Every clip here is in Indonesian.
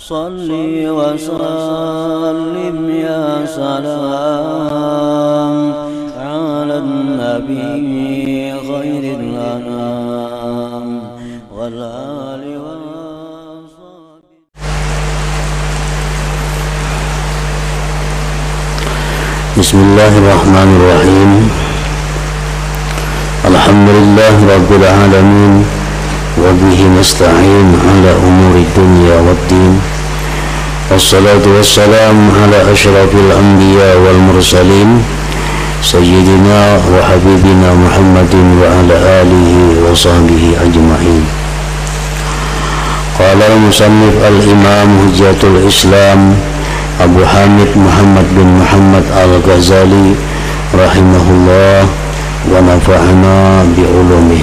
صلي وسلم يا سلام على النبي خير الأنام والآل والصحب. بسم الله الرحمن الرحيم. الحمد لله رب العالمين وبه نستعين على أمور الدنيا والدين، والصلاة والسلام على أشرف الأنبياء والمرسلين سيدنا وحبيبنا محمد وعلى آله وصحبه أجمعين. قال المصنف الإمام حجة الإسلام أبو حامد محمد بن محمد الغزالي رحمه الله ونفعنا بعلومه.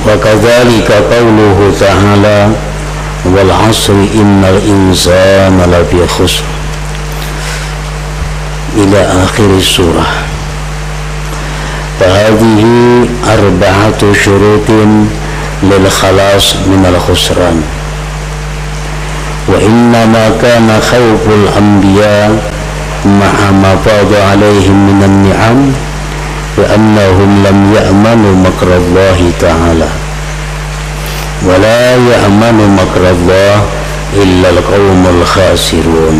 وكذلك قوله تعالى والعصر إن الإنسان لفي خسر إلى آخر السورة. فهذه 4 شروط للخلاص من الخسران. وإنما كان خوف الأنبياء مع ما فاض عليهم من النعم وأنهم لم يأمنوا مكر الله تعالى، ولا يأمن مكر الله إلا القوم الخاسرون.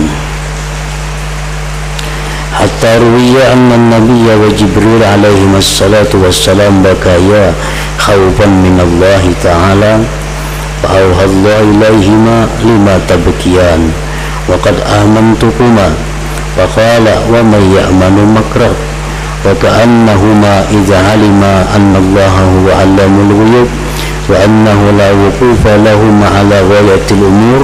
حتى روي أن النبي وجبريل عليهما الصلاة والسلام بكيا خوفا من الله تعالى، فأوحى الله إليهما لما تبكيان وقد آمنتكما، فقال ومن يأمن مكره، وكأنهما إذا علما أن الله هو علام الغيوب وأنه لا وقوف لهما على غاية الأمور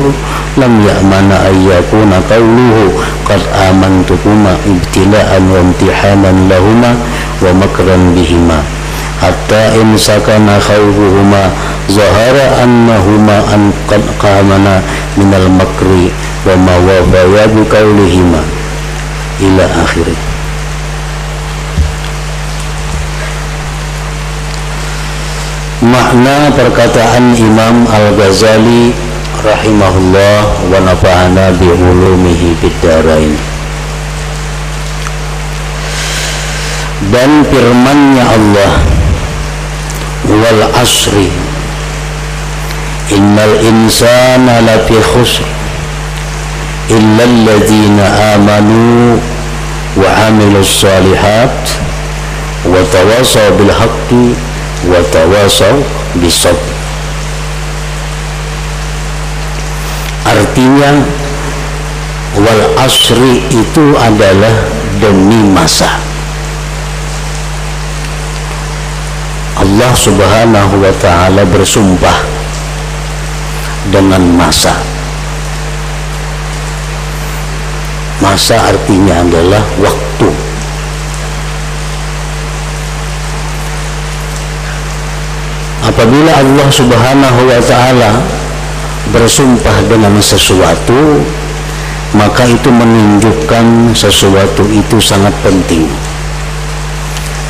لم يأمن أن يكون قوله قد آمنتكما ابتلاء وامتحانا لهما ومكرا بهما، حتى إن سكن خوفهما ظهر أنهما أن قد آمنا من المكر وما وفيا بقولهما إلى آخره. Makna perkataan Imam Al-Ghazali rahimahullah wa nafa'ana bi ulumihi biddarain. Dan firman-Nya Allah, wal asri innal insana lafi khusr illa alladhina amanu wa amilus shalihat wa tawasaw bil haqqi wa tawasaw bisabr. Artinya wal asri itu adalah demi masa. Allah Subhanahu wa ta'ala bersumpah dengan masa. Masa artinya adalah waktu. Apabila Allah Subhanahu wa ta'ala bersumpah dengan sesuatu, maka itu menunjukkan sesuatu itu sangat penting,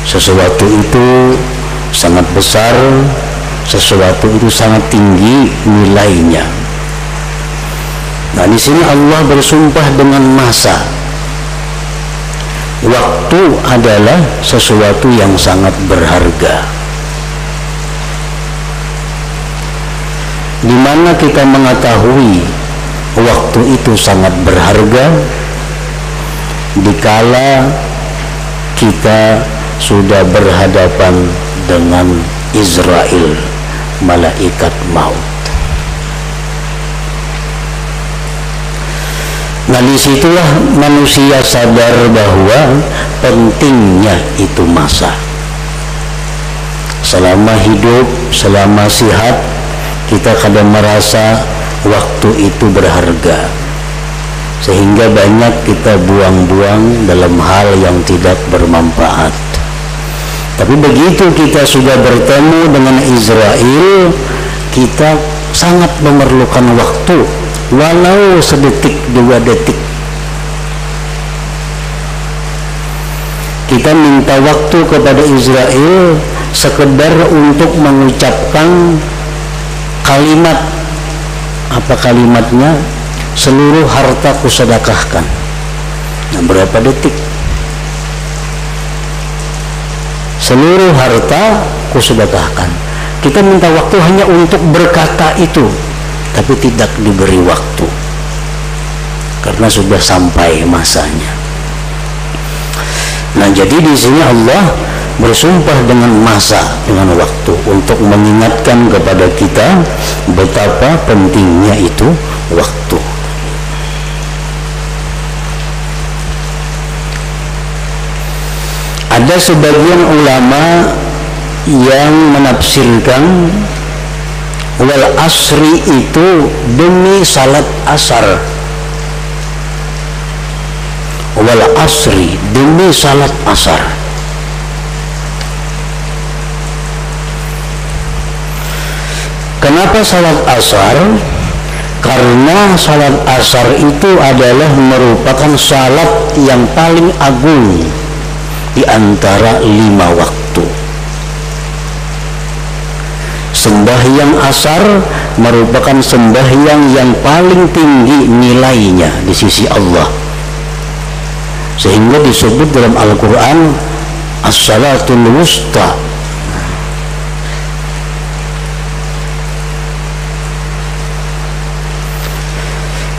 sesuatu itu sangat besar, sesuatu itu sangat tinggi nilainya. Nah, di sini Allah bersumpah dengan masa. Waktu adalah sesuatu yang sangat berharga. Di mana kita mengetahui waktu itu sangat berharga dikala kita sudah berhadapan dengan Israel, malaikat maut. Nah, disitulah manusia sadar bahwa pentingnya itu masa. Selama hidup, selama sihat, kita kadang merasa waktu itu berharga, sehingga banyak kita buang-buang dalam hal yang tidak bermanfaat. Tapi begitu kita sudah bertemu dengan Israel, kita sangat memerlukan waktu, walau sedetik 2 detik. Kita minta waktu kepada Israel sekedar untuk mengucapkan kalimat Apa kalimatnya? Seluruh harta kusedekahkan. Nah, berapa detik? Seluruh harta kusedekahkan. Kita minta waktu hanya untuk berkata itu, tapi tidak diberi waktu karena sudah sampai masanya. Nah, jadi di sini Allah bersumpah dengan masa, dengan waktu, untuk mengingatkan kepada kita betapa pentingnya itu waktu. Ada sebagian ulama yang menafsirkan wal asri itu demi salat asar. Wal asri demi salat asar. Kenapa salat asar? Karena salat asar itu adalah merupakan salat yang paling agung di antara 5 waktu. Sembahyang asar merupakan sembahyang yang paling tinggi nilainya di sisi Allah, sehingga disebut dalam Al-Quran as-salatul wusta.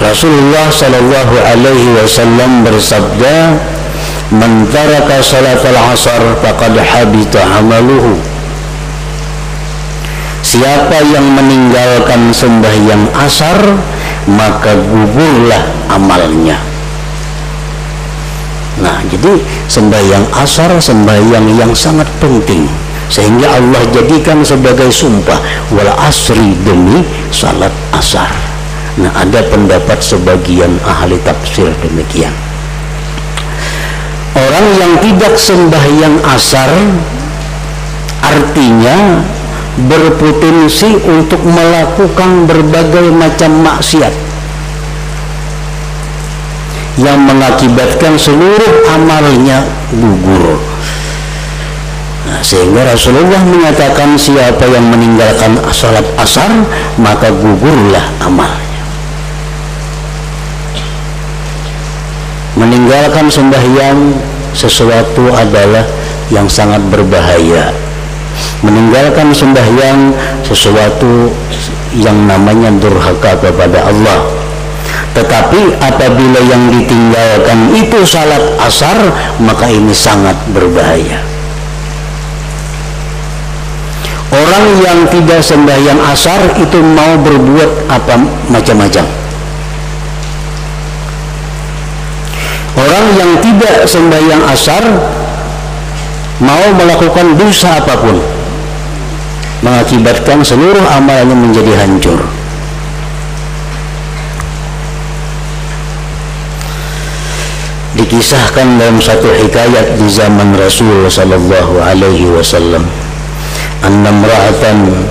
Rasulullah sallallahu alaihi wasallam bersabda, "Man taraka salatal asar faqad habita amaluhu." Siapa yang meninggalkan sembahyang asar, maka gugurlah amalnya. Nah, jadi sembahyang asar sembahyang yang sangat penting, sehingga Allah jadikan sebagai sumpah, wal asri, demi salat asar. Nah, ada pendapat sebagian ahli tafsir demikian. Orang yang tidak sembahyang asar artinya berpotensi untuk melakukan berbagai macam maksiat yang mengakibatkan seluruh amalnya gugur. Nah, sehingga Rasulullah mengatakan siapa yang meninggalkan salat asar maka gugurlah amalnya. Meninggalkan sembahyang sesuatu adalah yang sangat berbahaya. Meninggalkan sembahyang sesuatu yang namanya durhaka kepada Allah. Tetapi apabila yang ditinggalkan itu salat asar, maka ini sangat berbahaya. Orang yang tidak sembahyang asar itu mau berbuat apa macam-macam. Orang yang tidak sembahyang asar mau melakukan dosa apapun, mengakibatkan seluruh amalnya menjadi hancur. Dikisahkan dalam satu hikayat di zaman Rasul sallallahu alaihi wasallam, anna imra'atan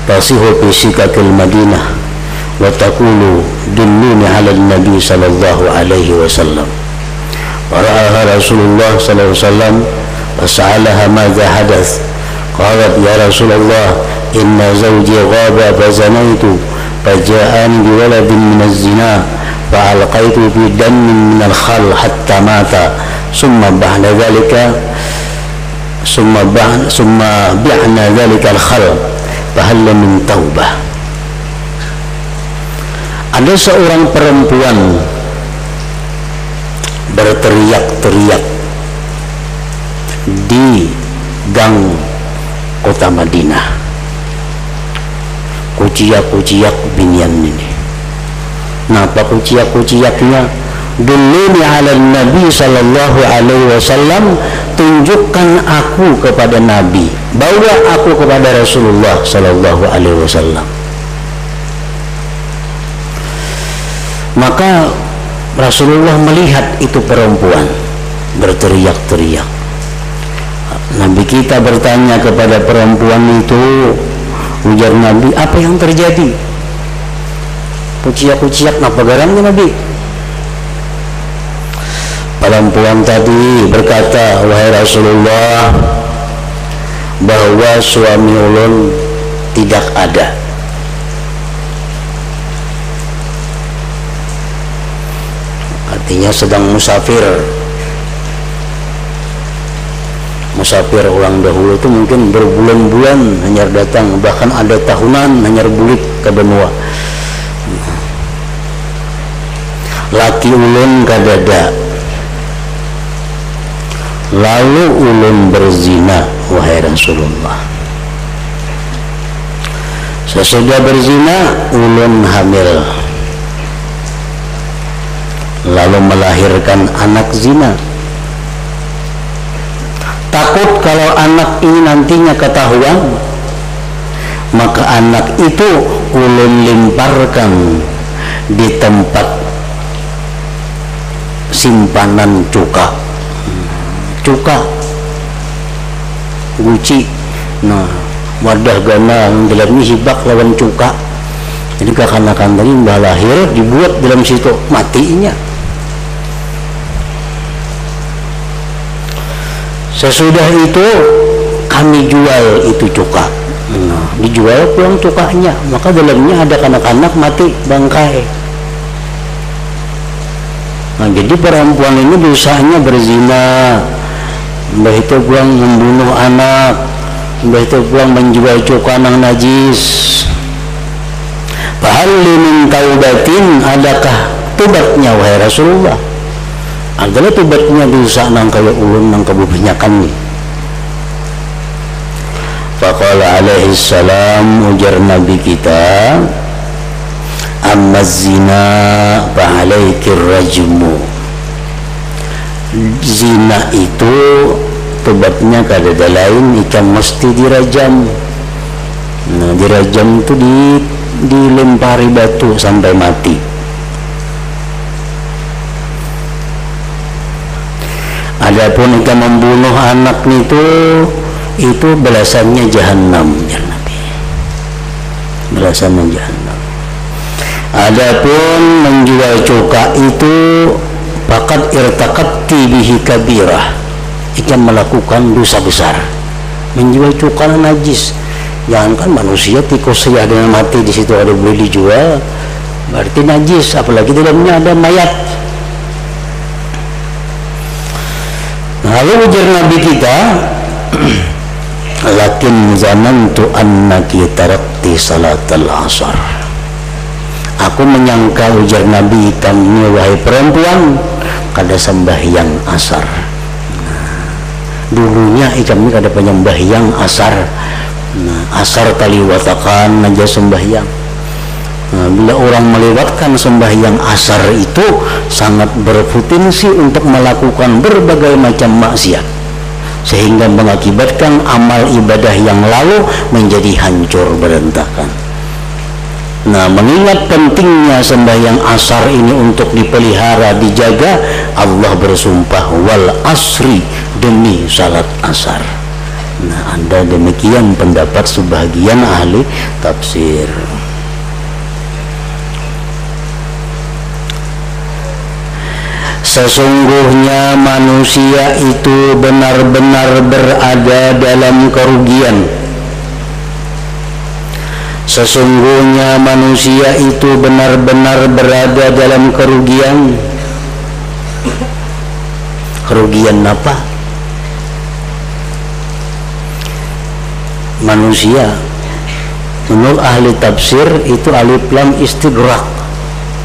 tasihu fi sikakil Madinah wa taqulu dulluni 'ala an-nabi sallallahu alaihi wasallam. Fara'aha Rasulullah sallallahu alaihi wasallam fas'alaha madza hadath. Qalat ya Rasulullah inna zawji ghaba fazanaitu faja'ani biwaladin min az-zina fa'alqaitu fi dammin min al-khal hatta mata summa ba'da dhalika summa bi'na dhalika al-khal fahal min taubah. Ada seorang perempuan berteriak-teriak di gang kota Madinah, kuciak-kuciak binian ini. Napa kuciak-kuciaknya? Dulluni 'ala Nabi sallallahu alaihi wasallam, tunjukkan aku kepada Nabi, bawa aku kepada Rasulullah sallallahu alaihi wasallam. Maka Rasulullah melihat itu perempuan berteriak-teriak. Nabi kita bertanya kepada perempuan itu, ujar Nabi, apa yang terjadi? Kuciak-kuciak napa garamnya Nabi? Perempuan tadi berkata, wahai Rasulullah, bahwa suami ulun tidak ada. artinya sedang musafir. Musafir orang dahulu itu mungkin berbulan-bulan hanya datang, bahkan ada tahunan hanya bulik ke benua. Laki ulun kadada, lalu ulun berzina, wahai Rasulullah. Sesudah berzina ulun hamil, lalu melahirkan anak zina. Takut kalau anak ini nantinya ketahuan, maka anak itu ulun lemparkan di tempat simpanan cuka, guci. Nah, wadah gana yang dalamnya hibak lawan cuka. Jadi kekanakan tadi mbah lahir dibuat dalam situ, matinya. Sesudah itu kami jual itu cuka. Nah, dijual pulang cukanya, maka dalamnya ada kanak-kanak mati bangkai. Nah, jadi perempuan ini dosanya berzina, mbah itu pulang membunuh anak, mbah itu pulang menjual cuka nang najis. Fahal min taubatin, adakah tobatnya wahai Rasulullah? Adalah tobatnya dosa nang kaya ulun nang kebanyakan ni. Faqala alaihi salam, ujar Nabi kita, amma zina fa alaikir rajmu. Zina itu tobatnya kadada lain, ikan mesti dirajam. Nah, dirajam itu dilempari batu sampai mati. Adapun ikan membunuh anak itu balasannya jahanam, ya Nabi. Balasannya jahanam. Adapun menjual cuka itu faqad irtaqabti bihi kabirah, ikan melakukan dosa besar. Menjual cuka najis. Jangankan manusia, tikus saja ada yang mati di situ ada boleh dijual, berarti najis. Apalagi dalamnya ada mayat. Lalu ujar Nabi kita, lakin zanantu annaki tarakti salatal asar. Aku menyangka, ujar Nabi, kamu wahai perempuan kada sembahyang asar. Nah, dulunya kami kada penyembahyang asar. Nah, asar kaliwatakan aja sembahyang. Nah, bila orang melewatkan sembahyang asar itu sangat berpotensi untuk melakukan berbagai macam maksiat, sehingga mengakibatkan amal ibadah yang lalu menjadi hancur berantakan. Nah, mengingat pentingnya sembahyang asar ini untuk dipelihara, dijaga, Allah bersumpah wal asri, demi salat asar. Nah, ada demikian pendapat sebagian ahli tafsir. Sesungguhnya manusia itu benar-benar berada dalam kerugian. Sesungguhnya manusia itu benar-benar berada dalam kerugian. Kerugian apa? Manusia menurut ahli tafsir itu alif lam istighraq,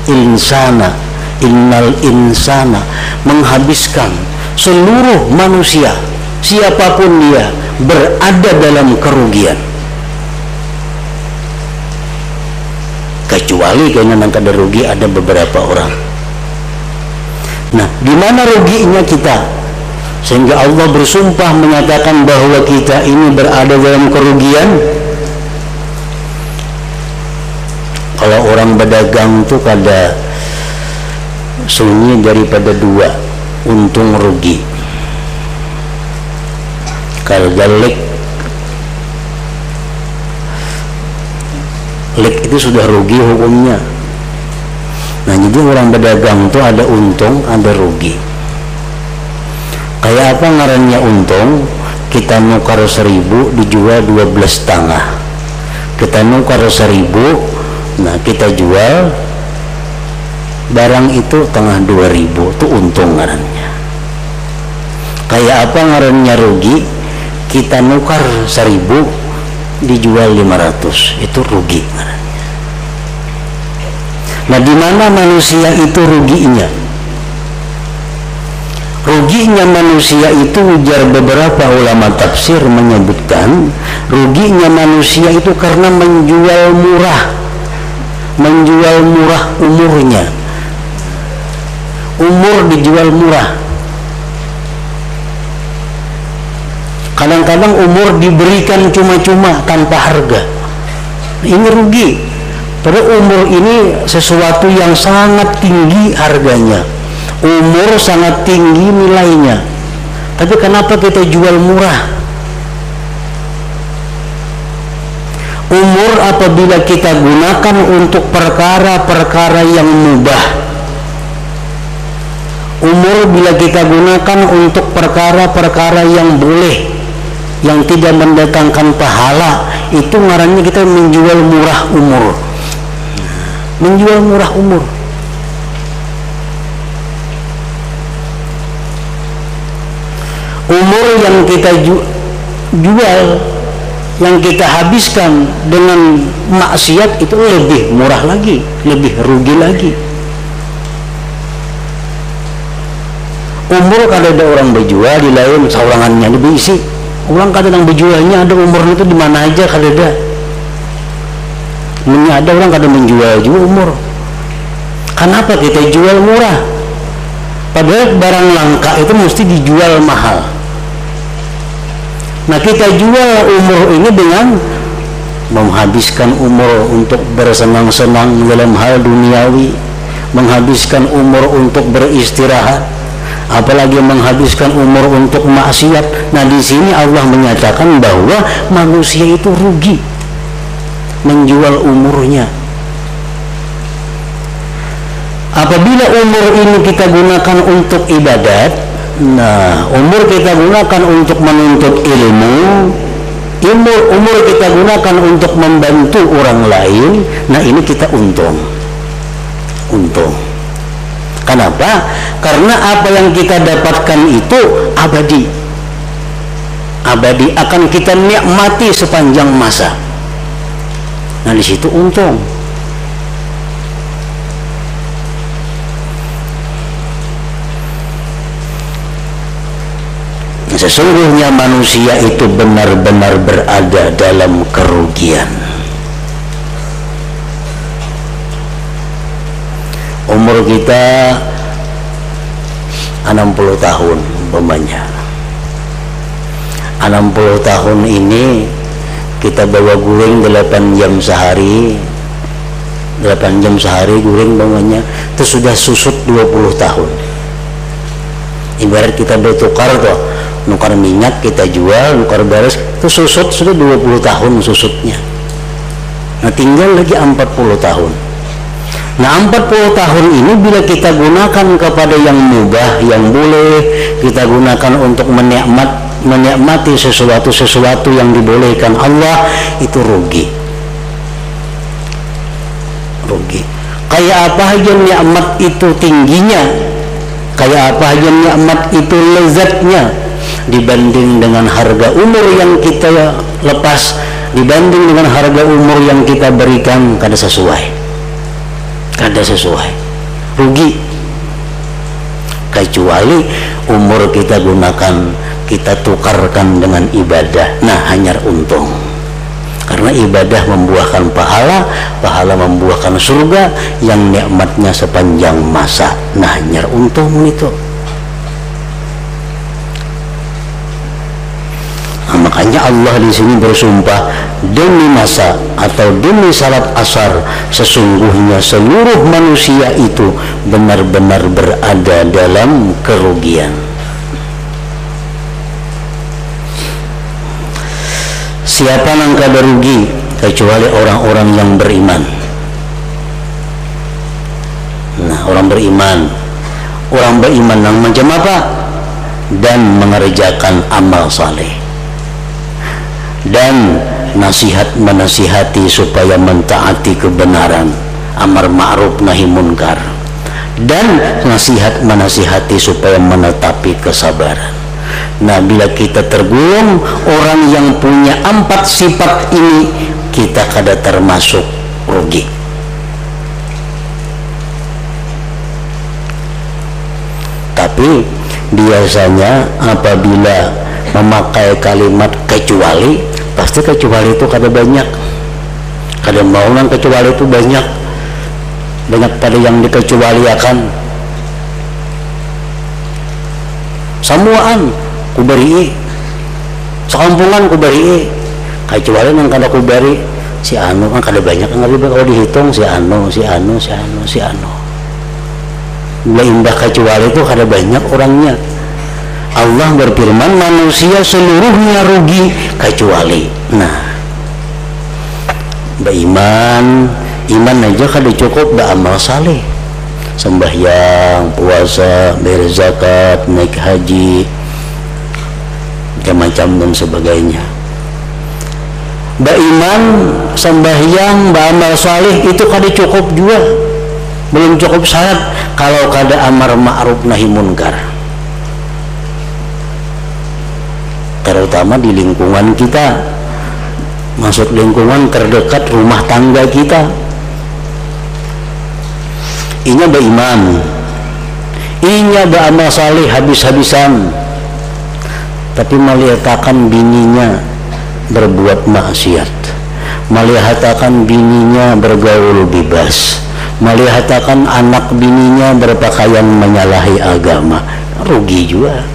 insana, innal insana, menghabiskan seluruh manusia, siapapun dia, berada dalam kerugian, kecuali kayaknya nang kada rugi ada beberapa orang. Nah, di mana ruginya kita sehingga Allah bersumpah menyatakan bahwa kita ini berada dalam kerugian? Kalau orang berdagang tuh kada sunyi daripada dua, untung rugi. Kalau lek itu sudah rugi hukumnya. Nah, jadi orang berdagang tuh ada untung, ada rugi. Kayak apa ngarannya untung? Kita nukar 1000 dijual 12,5. Kita nukar 1000, nah kita jual barang itu tengah 2000 itu untung ngarannya. Kayak apa ngarannya rugi? Kita nukar 1000 dijual 500, itu rugi ngarannya. Nah, di mana manusia itu ruginya? Ruginya manusia itu, ujar beberapa ulama tafsir menyebutkan, ruginya manusia itu karena menjual murah umurnya. Umur dijual murah. Kadang-kadang umur diberikan cuma-cuma tanpa harga. Ini rugi. Padahal umur ini sesuatu yang sangat tinggi harganya. Umur sangat tinggi nilainya. Tapi kenapa kita jual murah? Umur apabila kita gunakan untuk perkara-perkara yang mubah. Umur bila kita gunakan untuk perkara-perkara yang boleh, yang tidak mendatangkan pahala, itu ngarannya kita menjual murah umur. Menjual murah umur. Umur yang kita jual, yang kita habiskan dengan maksiat itu lebih murah lagi, lebih rugi lagi. Umur kada ada orang berjual di lain saurangannya diisi. Orang kadang berjualnya ada umur itu di mana aja kada ada. Ada orang kadang menjual juga umur. Kenapa kita jual murah? Padahal barang langka itu mesti dijual mahal. Nah, kita jual umur ini dengan menghabiskan umur untuk bersenang-senang dalam hal duniawi, menghabiskan umur untuk beristirahat, apalagi menghabiskan umur untuk maksiat. Nah, di sini Allah menyatakan bahwa manusia itu rugi menjual umurnya. Apabila umur ini kita gunakan untuk ibadat, nah, umur kita gunakan untuk menuntut ilmu, umur kita gunakan untuk membantu orang lain, nah ini kita untung. Kenapa? Karena apa yang kita dapatkan itu abadi, akan kita nikmati sepanjang masa. Nah, di situ untung. Sesungguhnya manusia itu benar-benar berada dalam kerugian. Umur kita 60 tahun umpamanya. 60 tahun ini kita bawa guling 8 jam sehari. 8 jam sehari guling umpamanya, itu sudah susut 20 tahun. Ibarat kita bertukar tuh, nukar minyak kita jual, nukar beres, itu susut sudah 20 tahun susutnya. Nah, tinggal lagi 40 tahun. Nah, 40 tahun ini bila kita gunakan kepada yang mubah, yang boleh, kita gunakan untuk menikmati sesuatu yang dibolehkan Allah, itu rugi. Kayak apa aja nikmat itu tingginya, kayak apa aja nikmat itu lezatnya, dibanding dengan harga umur yang kita lepas, dibanding dengan harga umur yang kita berikan, kada sesuai, rugi. Kecuali umur kita gunakan, kita tukarkan dengan ibadah, nah hanya untung. Karena ibadah membuahkan pahala, pahala membuahkan surga yang nikmatnya sepanjang masa, nah hanya untung itu. Nah, makanya Allah di sini bersumpah, demi masa atau demi salat asar, sesungguhnya seluruh manusia itu benar-benar berada dalam kerugian. Siapa yang kada rugi kecuali orang-orang yang beriman. Nah, orang beriman yang macam apa? Dan mengerjakan amal saleh, dan menasihati supaya mentaati kebenaran, amar ma'ruf nahi munkar, dan nasihat menasihati supaya menetapi kesabaran. Nah, bila kita tergolong orang yang punya 4 sifat ini, kita kada termasuk rugi. Tapi biasanya apabila memakai kalimat kecuali, pasti kecuali itu kada banyak, kada mau nang kecuali itu banyak pada yang dikecualiakan. Samuaan kuberi, sekampungan kuberi, kecuali nang kada kuberi si anu kan kada banyak, kan kalau dihitung si anu. Bila indah kecuali itu kada banyak orangnya. Allah berfirman manusia seluruhnya rugi kecuali. Nah, beriman, iman aja kada cukup, beramal saleh, sembahyang, puasa, bayar zakat, naik haji, macam-macam dan sebagainya. Beriman, sembahyang, beramal saleh itu kada cukup juga, belum cukup syarat kalau kada amar ma'ruf nahi munkar, terutama di lingkungan kita. Maksud lingkungan terdekat, rumah tangga kita. Inya beriman, inya beramal saleh habis-habisan, tapi melihatkan bininya berbuat maksiat, melihatkan bininya bergaul bebas, melihatkan anak bininya berpakaian menyalahi agama, rugi juga,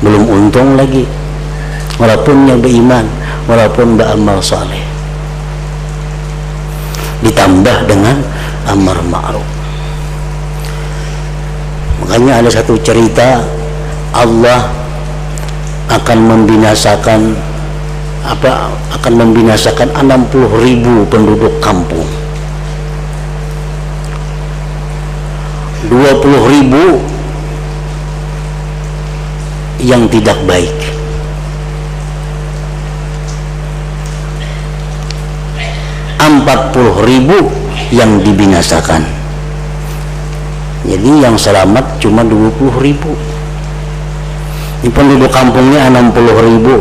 belum untung lagi. Walaupun yang beriman, walaupun beramal saleh, ditambah dengan amar ma'ruf. Makanya ada satu cerita, Allah akan membinasakan 60.000 penduduk kampung, 20.000 yang tidak baik, 40.000 yang dibinasakan. Jadi yang selamat cuma 20.000. Ini penduduk kampungnya 60.000,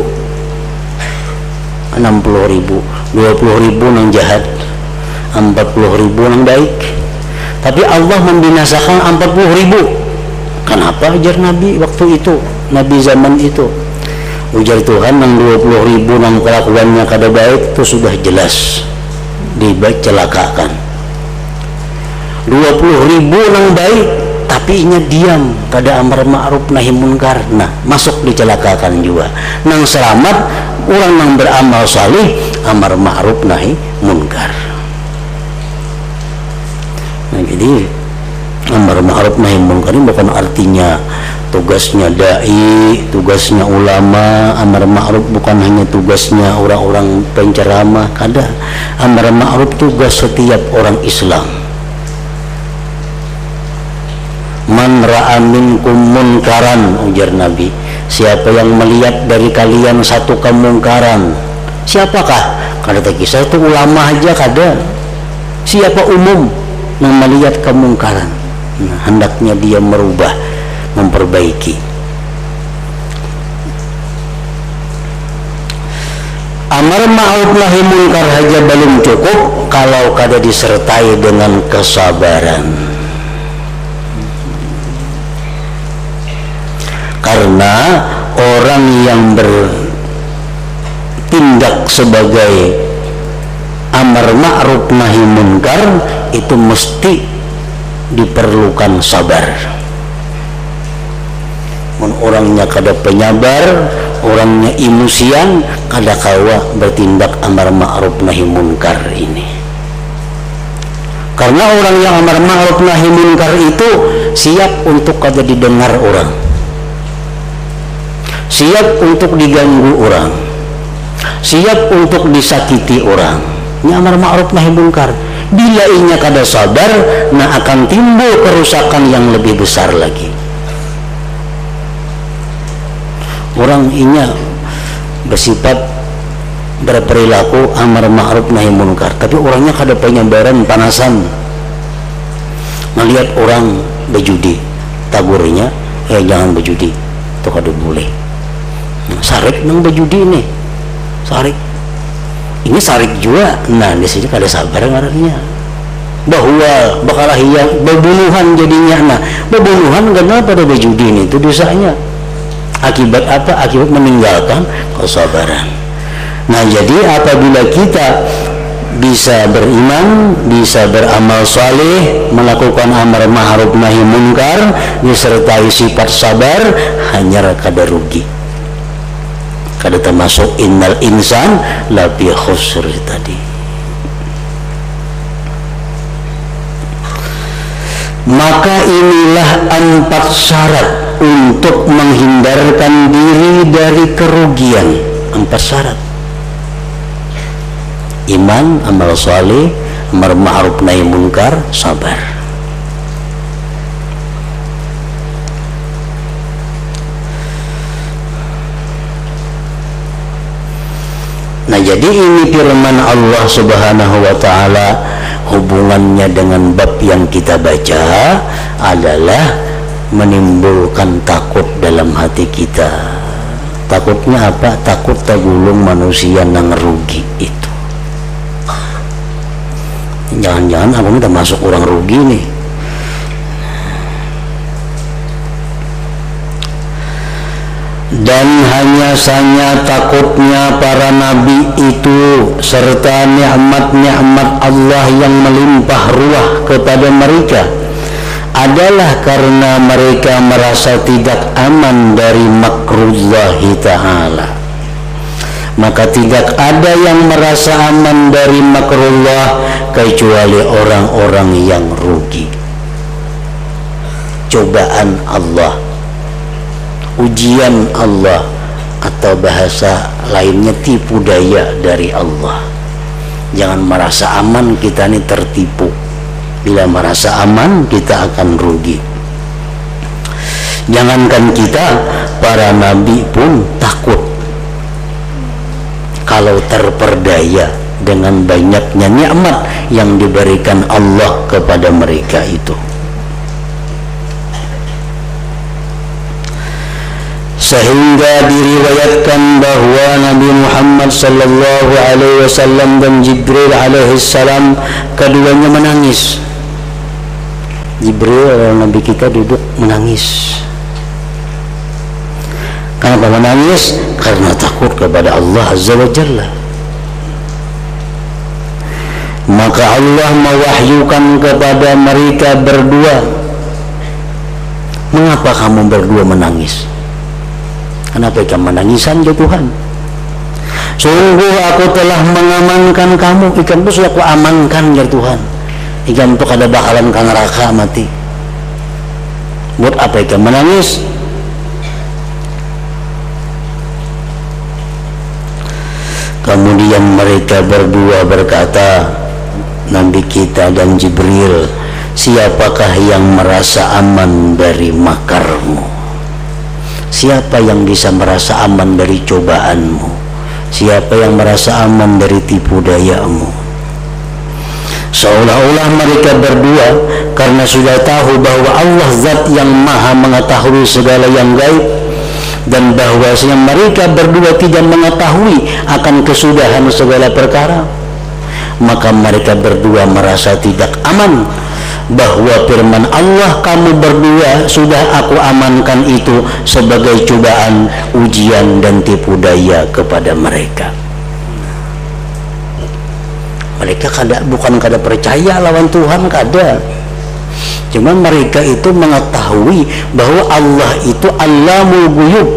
20.000 yang jahat, 40.000 yang baik. Tapi Allah membinasakan 40.000. Kenapa? Ajar Nabi waktu itu, Nabi zaman itu. Ujar Tuhan, yang 20.000 yang kelakuannya kada baik itu sudah jelas dicelakakan. 20.000 yang baik tapi inya diam, kada amar ma'ruf nahi munkar, nah masuk dicelakakan juga. Nang selamat orang yang beramal salih, amar ma'ruf nahi munkar. Nah, jadi amar ma'ruf nahi munkar ini bukan artinya tugasnya dai, tugasnya ulama. Amar ma'ruf bukan hanya tugasnya orang-orang penceramah, kada. Amar ma'ruf tugas setiap orang Islam. Man ra'a minkum munkaran, ujar Nabi, siapa yang melihat dari kalian satu kemungkaran. Siapakah? Kada kisah itu ulama aja, kada. Siapa umum yang melihat kemungkaran, nah, hendaknya dia merubah, memperbaiki. Amar ma'ruf nahi munkar saja belum cukup kalau kada disertai dengan kesabaran. Karena orang yang bertindak sebagai amar ma'ruf nahi munkar itu mesti diperlukan sabar. Orangnya kada penyabar, orangnya emosian, kada kawa bertindak amar ma'ruf nahi munkar ini. Karena orang yang amar ma'ruf nahi munkar itu siap untuk kada didengar orang, siap untuk diganggu orang, siap untuk disakiti orang. Ini amar ma'ruf nahi munkar. Bila inya kada sabar, nah akan timbul kerusakan yang lebih besar lagi. Orang inya bersifat berperilaku amar ma'ruf nahi munkar, tapi orangnya kada penyabaran, panasan. ngelihat orang berjudi, tagurnya jangan berjudi, itu kada boleh. Sarik nang berjudi nih, sarik ini sarik juga. Nah di sini kada sabar ngarannya, bahwa bakalah yang berbunuhan jadinya. Nah berbunuhan karena pada berjudi ini itu dosanya. Akibat apa? Akibat meninggalkan kesabaran. Nah jadi apabila kita bisa beriman, bisa beramal saleh, melakukan amar ma'ruf nahi munkar, disertai sifat sabar, hanya kada rugi, kada termasuk innal insan lafi khusr tadi. Maka inilah 4 syarat untuk menghindarkan diri dari kerugian. 4 syarat: iman, amal saleh, amar ma'ruf nahi munkar, sabar. Nah jadi ini firman Allah Subhanahu wa ta'ala, hubungannya dengan bab yang kita baca adalah menimbulkan takut dalam hati kita. Takutnya apa? Takut tergulung manusia nang rugi itu. Jangan-jangan aku ini udah masuk orang rugi nih. Dan hanya saja takutnya para nabi itu serta nikmat-nikmat Allah yang melimpah ruah kepada mereka adalah karena mereka merasa tidak aman dari makrullahi ta'ala. Maka tidak ada yang merasa aman dari makrullah kecuali orang-orang yang rugi. Cobaan Allah, ujian Allah, atau bahasa lainnya tipu daya dari Allah. Jangan merasa aman, kita ini tertipu. Bila merasa aman, kita akan rugi. Jangankan kita, para nabi pun takut kalau terperdaya dengan banyaknya nikmat yang diberikan Allah kepada mereka itu. Sehingga diriwayatkan bahwa Nabi Muhammad sallallahu alaihi wasallam dan Jibril alaihi salam keduanya menangis. Jibril, Nabi kita, duduk menangis. Kenapa menangis? Karena takut kepada Allah Azza wa Jalla. Maka Allah mewahyukan kepada mereka berdua, mengapa kamu berdua menangis? Kenapa kamu menangisan ya Tuhan? Sungguh aku telah mengamankan kamu. Ikan itu sudah aku amankan ya Tuhan. Ikan itu kada bakalan ke neraka mati. Buat apa ikan menangis? Kemudian mereka berdua berkata, Nabi kita dan Jibril, siapakah yang merasa aman dari makarmu? Siapa yang bisa merasa aman dari cobaanmu? Siapa yang merasa aman dari tipu dayamu? Seolah-olah mereka berdua karena sudah tahu bahwa Allah zat yang maha mengetahui segala yang gaib, dan bahwasanya mereka berdua tidak mengetahui akan kesudahan segala perkara, maka mereka berdua merasa tidak aman bahwa firman Allah, kamu berdua sudah aku amankan, itu sebagai cobaan, ujian dan tipu daya kepada mereka. Mereka bukan kada percaya lawan Tuhan, kada. Cuma mereka itu mengetahui bahwa Allah itu Allamul Ghuyub.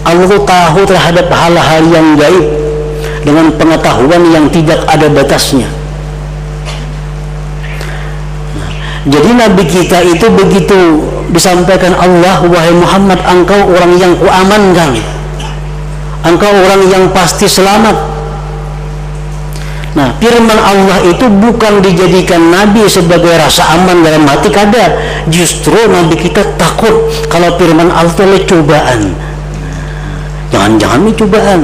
Allah itu tahu terhadap hal-hal yang gaib dengan pengetahuan yang tidak ada batasnya. Jadi Nabi kita itu begitu disampaikan Allah, wahai Muhammad, engkau orang yang kuamankan, engkau orang yang pasti selamat. Nah, firman Allah itu bukan dijadikan Nabi sebagai rasa aman dalam hati, kada. Justru Nabi kita takut kalau firman Allah itu adalah cobaan. Jangan-jangan ini cobaan.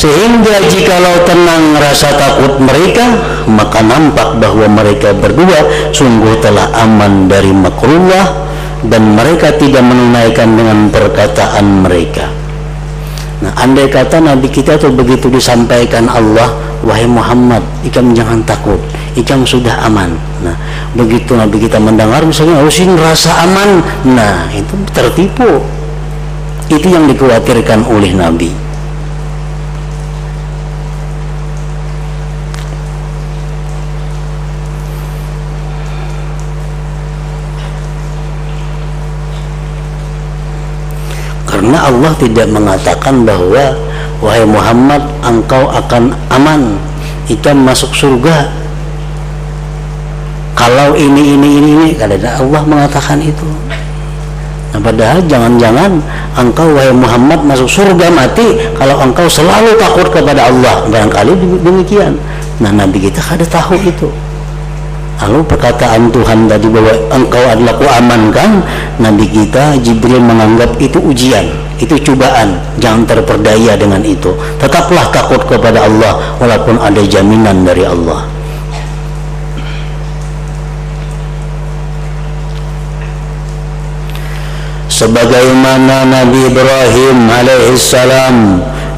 Sehingga jikalau tenang rasa takut mereka, maka nampak bahwa mereka berdua sungguh telah aman dari makrullah, dan mereka tidak menunaikan dengan perkataan mereka. Nah, andai kata Nabi kita tuh begitu disampaikan Allah, wahai Muhammad, ikam jangan takut, ikam sudah aman. Nah, begitu Nabi kita mendengar misalnya usin rasa aman, nah itu tertipu. Itu yang dikhawatirkan oleh Nabi. Karena Allah tidak mengatakan bahwa wahai Muhammad, engkau akan aman, ikam masuk surga kalau ini. Karena Allah mengatakan itu. Nah, padahal jangan-jangan engkau wahai Muhammad masuk surga mati kalau engkau selalu takut kepada Allah, barangkali demikian. Nah, Nabi kita kada tahu itu. Lalu perkataan Tuhan tadi bahwa engkau adalah kuamankan, Nabi kita Jibril menganggap itu ujian, itu cobaan. Jangan terperdaya dengan itu, tetaplah takut kepada Allah walaupun ada jaminan dari Allah. Sebagaimana Nabi Ibrahim alaihissalam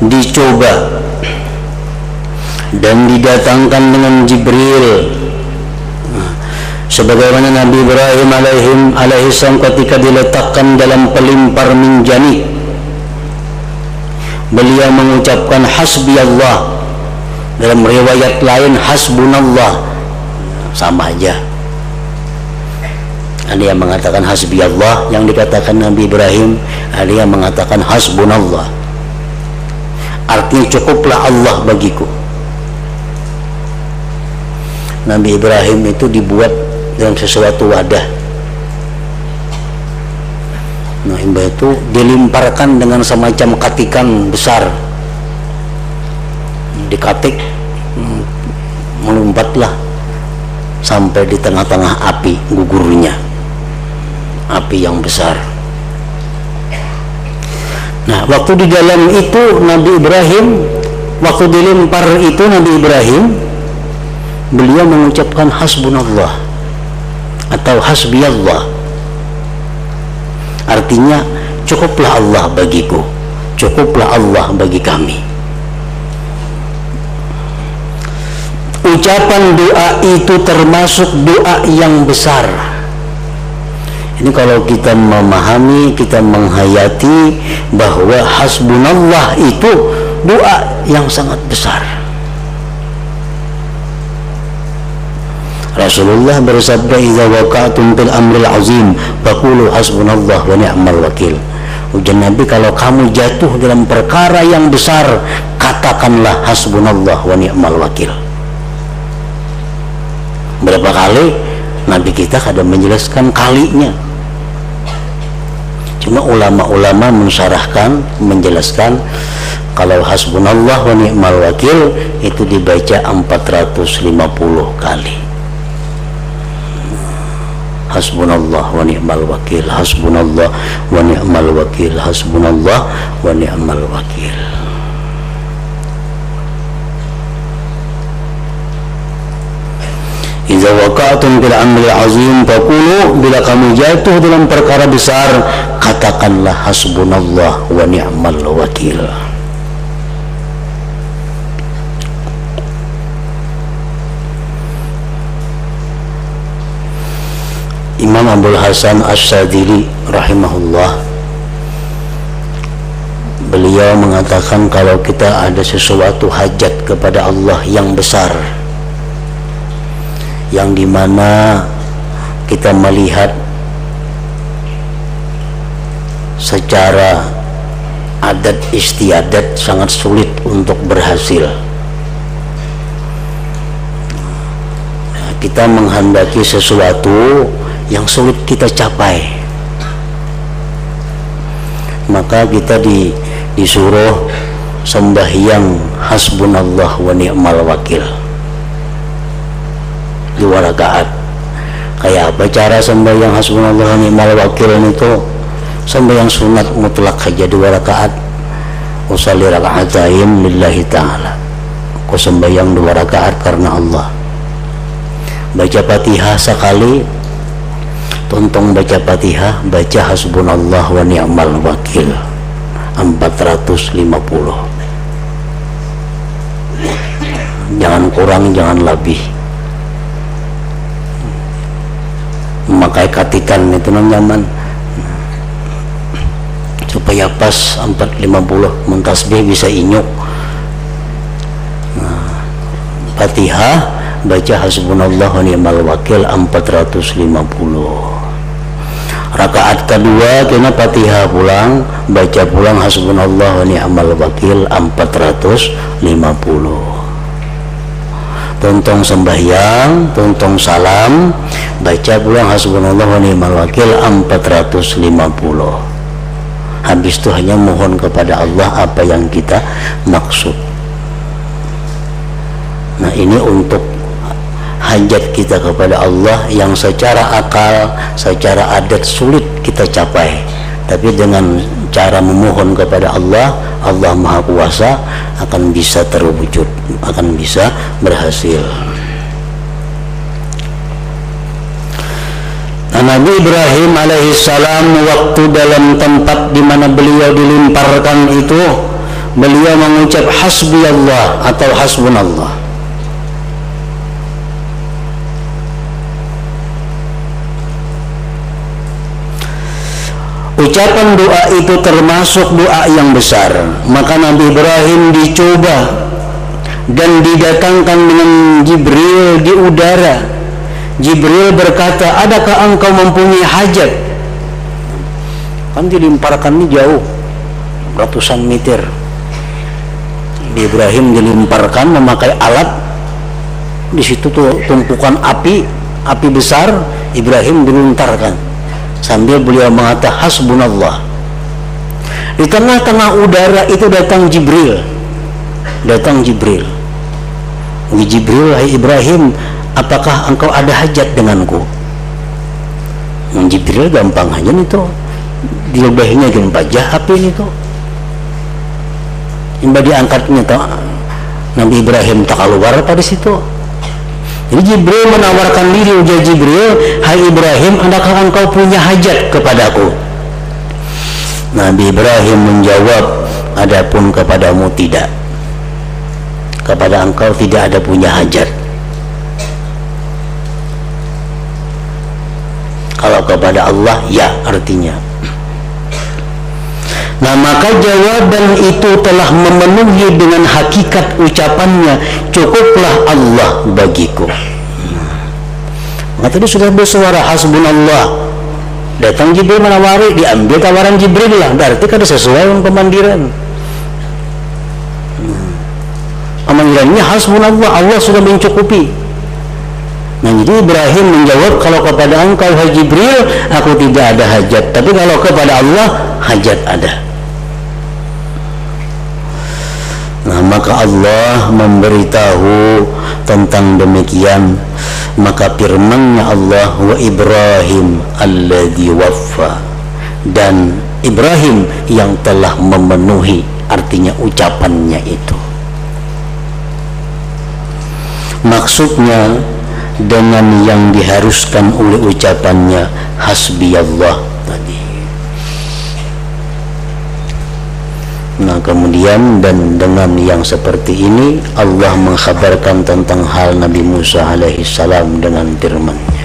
dicoba dan didatangkan dengan Jibril, sebagaimana Nabi Ibrahim alaihissalam ketika diletakkan dalam pelimpar minjani, beliau mengucapkan hasbi Allah, dalam riwayat lain hasbunallah, sama aja. Ada yang mengatakan hasbi Allah yang dikatakan Nabi Ibrahim, ada yang mengatakan hasbunallah, artinya cukuplah Allah bagiku. Nabi Ibrahim itu dibuat dalam sesuatu wadah. Nah, itu dilimparkan dengan semacam katikan besar, dikatik, melompatlah sampai di tengah-tengah api gugurnya, api yang besar. Nah, waktu di dalam itu Nabi Ibrahim, waktu dilempar itu Nabi Ibrahim, beliau mengucapkan hasbunallah atau hasbiyallah, artinya cukuplah Allah bagiku, cukuplah Allah bagi kami. Ucapan doa itu termasuk doa yang besar. Ini kalau kita memahami, kita menghayati bahwa hasbunallah itu doa yang sangat besar. Rasulullah bersabda, "Idza waqa'tum fil amril azim faqulu hasbunallah wa ni'mal wakil." Ujian Nabi, kalau kamu jatuh dalam perkara yang besar, katakanlah hasbunallah wa ni'mal wakil. Berapa kali Nabi kita kadang menjelaskan kalinya. Cuma ulama-ulama mensyarahkan, menjelaskan kalau hasbunallah wa ni'mal wakil itu dibaca 450 kali. Hasbunallah wa ni'mal wakil, hasbunallah wa ni'mal wakil, hasbunallah wa ni'mal wakil. Idza waqa'tum bil amril azim faqulu, bila kamu jatuh dalam perkara besar, katakanlah hasbunallah wa ni'mal wakil. Imam Abdul Hasan Asy-Syadzili rahimahullah, beliau mengatakan kalau kita ada sesuatu hajat kepada Allah yang besar, yang dimana kita melihat secara adat istiadat sangat sulit untuk berhasil, kita menghendaki sesuatu yang sulit kita capai, maka kita disuruh sembahyang hasbunallah wa ni'mal wakil 2 rakaat. Kayak apa cara sembahyang hasbunallah wa ni'mal wakil itu? Sembahyang sunat mutlak saja 2 rakaat. usalli raka'atain lillahi ta'ala, ku sembahyang 2 rakaat karena Allah. Baca Fatihah sekali, tontong baca Fatihah, baca hasbunallah wa ni'mal wakil 450. Jangan kurang, jangan lebih. Memakai katikan itu nyaman supaya pas 450 mentasbih bisa inyuk. Fatihah baca hasbunallah wa ni'mal wakil 450. Rakaat kedua kena Fatihah pulang, baca pulang hasbunallah wa ni'mal wakil 450. Tontong sembahyang, tontong salam, baca pulang hasbunallah wa ni'mal wakil 450. Habis itu hanya mohon kepada Allah apa yang kita maksud. Nah, ini untuk hajat kita kepada Allah yang secara akal, secara adat sulit kita capai, tapi dengan cara memohon kepada Allah, Allah Maha Kuasa, akan bisa terwujud, akan bisa berhasil. Nabi Ibrahim alaihissalam waktu dalam tempat di mana beliau dilemparkan itu, beliau mengucap hasbi Allah atau hasbunallah. Ucapan doa itu termasuk doa yang besar. Maka Nabi Ibrahim dicoba dan didatangkan dengan Jibril di udara. Jibril berkata, adakah engkau mempunyai hajat? Kan dilemparkan ini jauh, ratusan meter. Ibrahim dilemparkan memakai alat. Di situ tuh tumpukan api besar. Ibrahim dilontarkan sambil beliau mengatakan hasbunallah. Di tengah-tengah udara itu datang Jibril. Jibril, hai Ibrahim, apakah engkau ada hajat denganku? Jibril gampang aja nih tuh, diludahinya gempa api ini tuh. Imba diangkatnya tuh Nabi Ibrahim tak keluar pada situ. Jadi Jibril menawarkan diri, ujar Jibril, hai Ibrahim, adakah engkau punya hajat kepadaku? Nabi Ibrahim menjawab, adapun kepadamu tidak. Kepada engkau tidak ada punya hajat. Kalau kepada Allah, ya artinya. Nah, maka jawaban itu telah memenuhi dengan hakikat ucapannya, cukuplah Allah bagiku. Nah, tadi sudah bersuara hasbunallah. Datang Jibril menawari, diambil tawaran Jibril lah, berarti kada sesuai dengan pemandiran. Pemanggilannya hasbunallah, Allah sudah mencukupi. Nah, jadi Ibrahim menjawab, kalau kepada engkau hai Jibril aku tidak ada hajat, tapi kalau kepada Allah hajat ada. Nah, maka Allah memberitahu tentang demikian. Maka firman-Nya Allah, wa Ibrahim alladzi waffa, dan Ibrahim yang telah memenuhi, artinya ucapannya itu. Maksudnya dengan yang diharuskan oleh ucapannya hasbiyallah tadi. Nah, kemudian dan dengan yang seperti ini Allah mengkhabarkan tentang hal Nabi Musa alaihissalam dengan firman-Nya.